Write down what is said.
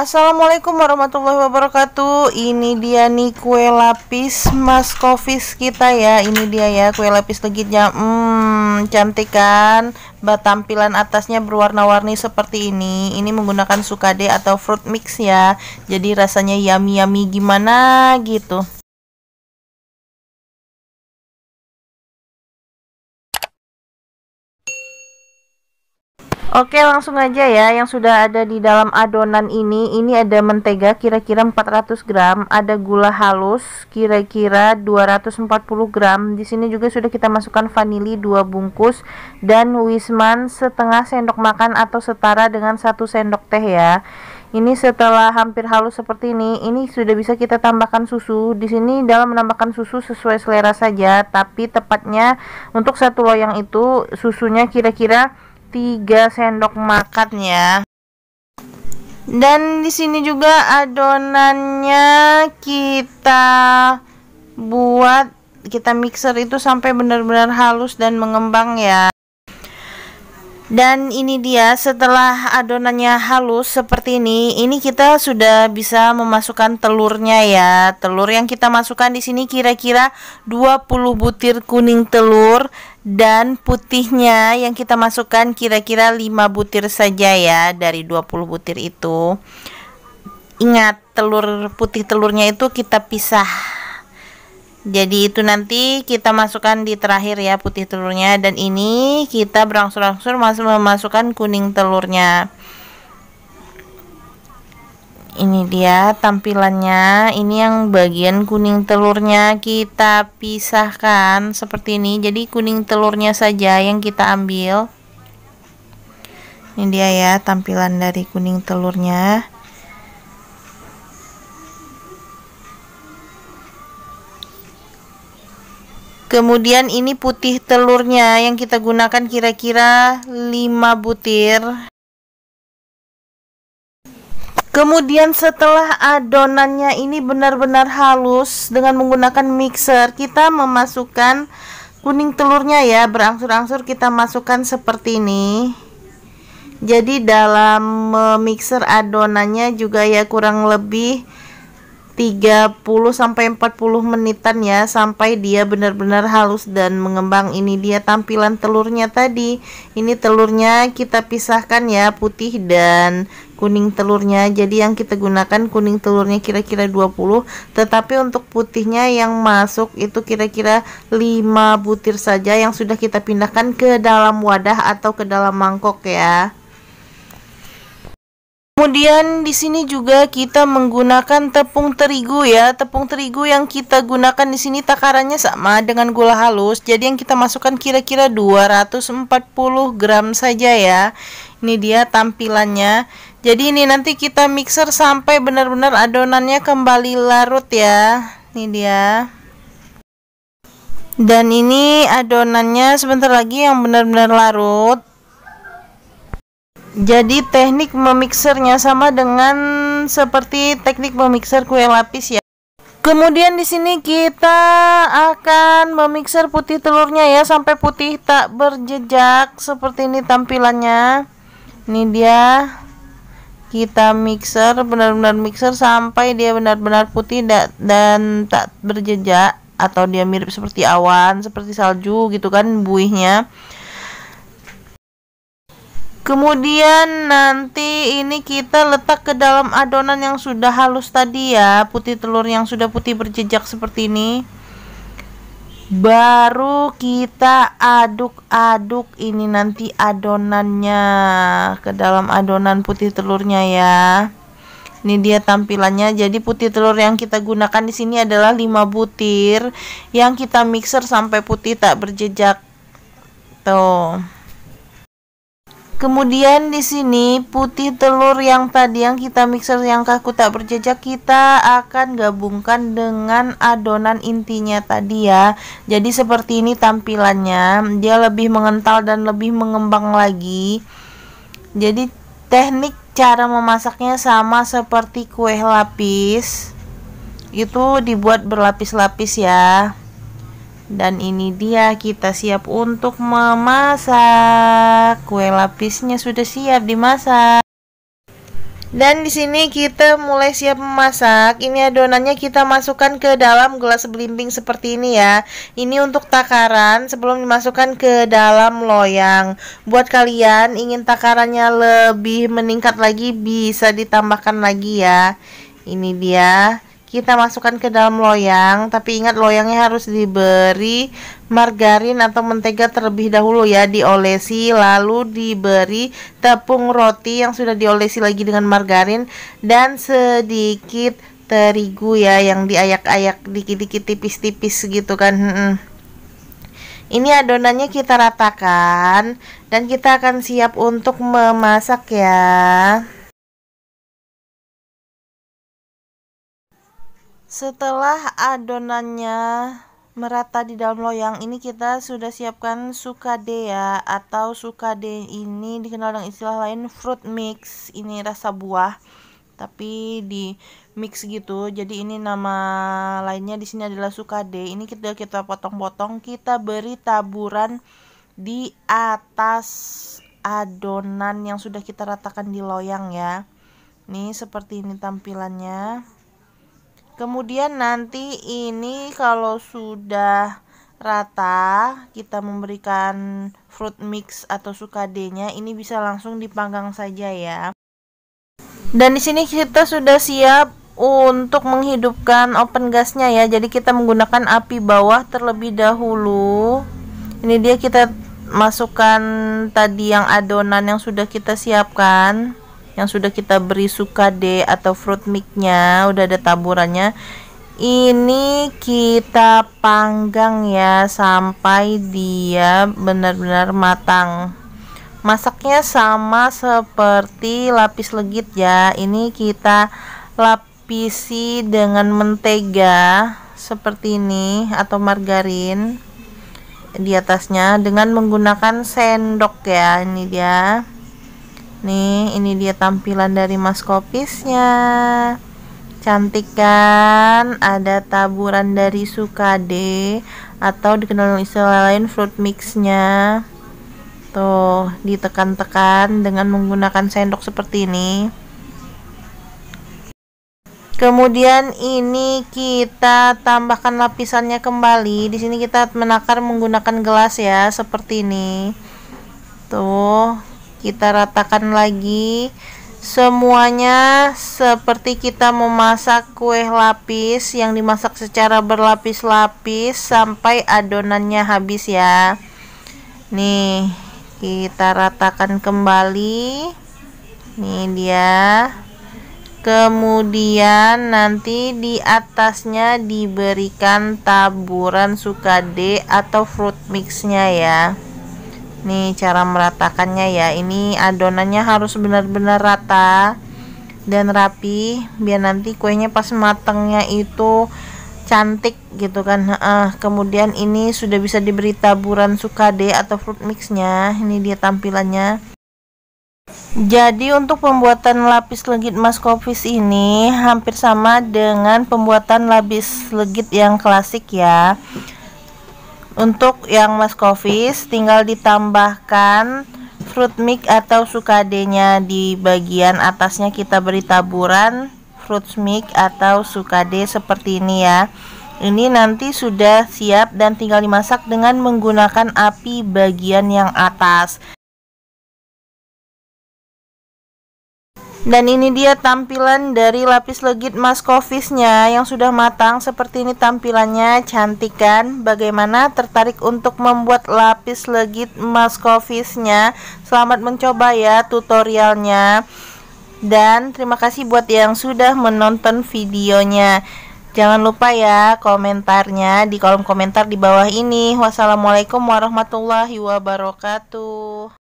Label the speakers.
Speaker 1: Assalamualaikum warahmatullahi wabarakatuh. Ini dia nih kue lapis maskovis kita ya. Ini dia ya kue lapis legitnya. Cantik kan? Tampilan atasnya berwarna-warni seperti ini. Ini menggunakan sukade atau fruit mix ya. Jadi rasanya yummy gimana gitu. Oke, langsung aja ya yang sudah ada di dalam adonan ini. Ini ada mentega kira-kira 400 gram, ada gula halus kira-kira 240 gram. Di sini juga sudah kita masukkan vanili 2 bungkus dan wisman setengah sendok makan atau setara dengan 1 sendok teh ya. Ini setelah hampir halus seperti ini sudah bisa kita tambahkan susu. Di sini dalam menambahkan susu sesuai selera saja, tapi tepatnya untuk satu loyang itu susunya kira-kira 3 sendok makan ya. Dan di sini juga adonannya kita mixer itu sampai benar-benar halus dan mengembang ya. Dan ini dia setelah adonannya halus seperti ini kita sudah bisa memasukkan telurnya ya. Telur yang kita masukkan di sini kira-kira 20 butir kuning telur dan putihnya yang kita masukkan kira-kira 5 butir saja ya dari 20 butir itu. Ingat, putih telurnya itu kita pisah. Jadi itu nanti kita masukkan di terakhir ya putih telurnya, dan ini kita berangsur-angsur memasukkan kuning telurnya. Ini dia tampilannya. Ini yang bagian kuning telurnya kita pisahkan seperti ini. Jadi kuning telurnya saja yang kita ambil. Ini dia ya tampilan dari kuning telurnya. Kemudian ini putih telurnya yang kita gunakan kira-kira 5 butir. Kemudian setelah adonannya ini benar-benar halus dengan menggunakan mixer, kita memasukkan kuning telurnya ya, berangsur-angsur kita masukkan seperti ini. Jadi dalam mixer adonannya juga ya kurang lebih 30 sampai 40 menitan ya, sampai dia benar-benar halus dan mengembang. Ini dia tampilan telurnya tadi. Ini telurnya kita pisahkan ya, putih dan kuning telurnya. Jadi yang kita gunakan kuning telurnya kira-kira 20, tetapi untuk putihnya yang masuk itu kira-kira 5 butir saja yang sudah kita pindahkan ke dalam wadah atau ke dalam mangkok ya. Kemudian di sini juga kita menggunakan tepung terigu ya. Tepung terigu yang kita gunakan di sini takarannya sama dengan gula halus. Jadi yang kita masukkan kira-kira 240 gram saja ya. Ini dia tampilannya. Jadi ini nanti kita mixer sampai benar-benar adonannya kembali larut ya. Ini dia. Dan ini adonannya sebentar lagi yang benar-benar larut. Jadi teknik memixernya sama dengan seperti teknik memixer kue lapis ya. Kemudian di sini kita akan memixer putih telurnya ya sampai putih tak berjejak seperti ini tampilannya. Ini dia. Kita mixer, benar-benar mixer sampai dia benar-benar putih dan tak berjejak, atau dia mirip seperti awan, seperti salju gitu kan buihnya. Kemudian nanti ini kita letak ke dalam adonan yang sudah halus tadi ya, putih telur yang sudah putih berjejak seperti ini. Baru kita aduk-aduk ini nanti adonannya ke dalam adonan putih telurnya ya. Ini dia tampilannya. Jadi putih telur yang kita gunakan di sini adalah 5 butir yang kita mixer sampai putih tak berjejak. Tuh. Kemudian di sini putih telur yang tadi yang kita mixer yang kaku tak berjejak kita akan gabungkan dengan adonan intinya tadi ya. Jadi seperti ini tampilannya. Dia lebih mengental dan lebih mengembang lagi. Jadi teknik cara memasaknya sama seperti kue lapis. Itu dibuat berlapis-lapis ya. Dan ini dia, kita siap untuk memasak. Kue lapisnya sudah siap dimasak. Dan di sini kita mulai siap memasak. Ini adonannya kita masukkan ke dalam gelas belimbing seperti ini ya. Ini untuk takaran sebelum dimasukkan ke dalam loyang. Buat kalian ingin takarannya lebih meningkat lagi, bisa ditambahkan lagi ya. Ini dia. Kita masukkan ke dalam loyang, tapi ingat loyangnya harus diberi margarin atau mentega terlebih dahulu ya, diolesi, lalu diberi tepung roti yang sudah diolesi lagi dengan margarin dan sedikit terigu ya, yang diayak-ayak dikit-dikit tipis-tipis gitu kan. Ini adonannya kita ratakan dan kita akan siap untuk memasak ya. Setelah adonannya merata di dalam loyang, ini kita sudah siapkan sukade ya, atau sukade ini dikenal dengan istilah lain fruit mix. Ini rasa buah tapi di mix gitu. Jadi ini nama lainnya di sini adalah sukade. Ini kita potong-potong, kita beri taburan di atas adonan yang sudah kita ratakan di loyang ya. Nih seperti ini tampilannya. Kemudian nanti ini kalau sudah rata, kita memberikan fruit mix atau sukadenya, ini bisa langsung dipanggang saja ya. Dan di sini kita sudah siap untuk menghidupkan oven gasnya ya. Jadi kita menggunakan api bawah terlebih dahulu. Ini dia, kita masukkan tadi yang adonan yang sudah kita siapkan, yang sudah kita beri sukade atau fruit mix-nya, udah ada taburannya. Ini kita panggang ya sampai dia benar-benar matang. Masaknya sama seperti lapis legit ya. Ini kita lapisi dengan mentega seperti ini atau margarin di atasnya dengan menggunakan sendok ya. Ini dia. Nih, ini dia tampilan dari maskopisnya. Cantik kan? Ada taburan dari sukade atau dikenal istilah lain fruit mix-nya. Tuh, ditekan-tekan dengan menggunakan sendok seperti ini. Kemudian ini kita tambahkan lapisannya kembali. Di sini kita menakar menggunakan gelas ya, seperti ini. Tuh. Kita ratakan lagi semuanya seperti kita memasak kue lapis yang dimasak secara berlapis-lapis sampai adonannya habis ya. Nih, kita ratakan kembali. Nih dia. Kemudian nanti di atasnya diberikan taburan sukade atau fruit mix-nya ya. Nih cara meratakannya ya. Ini adonannya harus benar-benar rata dan rapi biar nanti kuenya pas matangnya itu cantik gitu kan. Kemudian ini sudah bisa diberi taburan sukade atau fruit mix-nya. Ini dia tampilannya. Jadi untuk pembuatan lapis legit maskofis ini hampir sama dengan pembuatan lapis legit yang klasik ya. Untuk yang maskofis tinggal ditambahkan fruit mix atau sukadenya. Di bagian atasnya kita beri taburan fruit mix atau sukade seperti ini ya. Ini nanti sudah siap dan tinggal dimasak dengan menggunakan api bagian yang atas. Dan ini dia tampilan dari lapis legit maskofisnya yang sudah matang. Seperti ini tampilannya, cantik kan? Bagaimana, tertarik untuk membuat lapis legit maskofisnya? Selamat mencoba ya tutorialnya. Dan terima kasih buat yang sudah menonton videonya. Jangan lupa ya komentarnya di kolom komentar di bawah ini. Wassalamualaikum warahmatullahi wabarakatuh.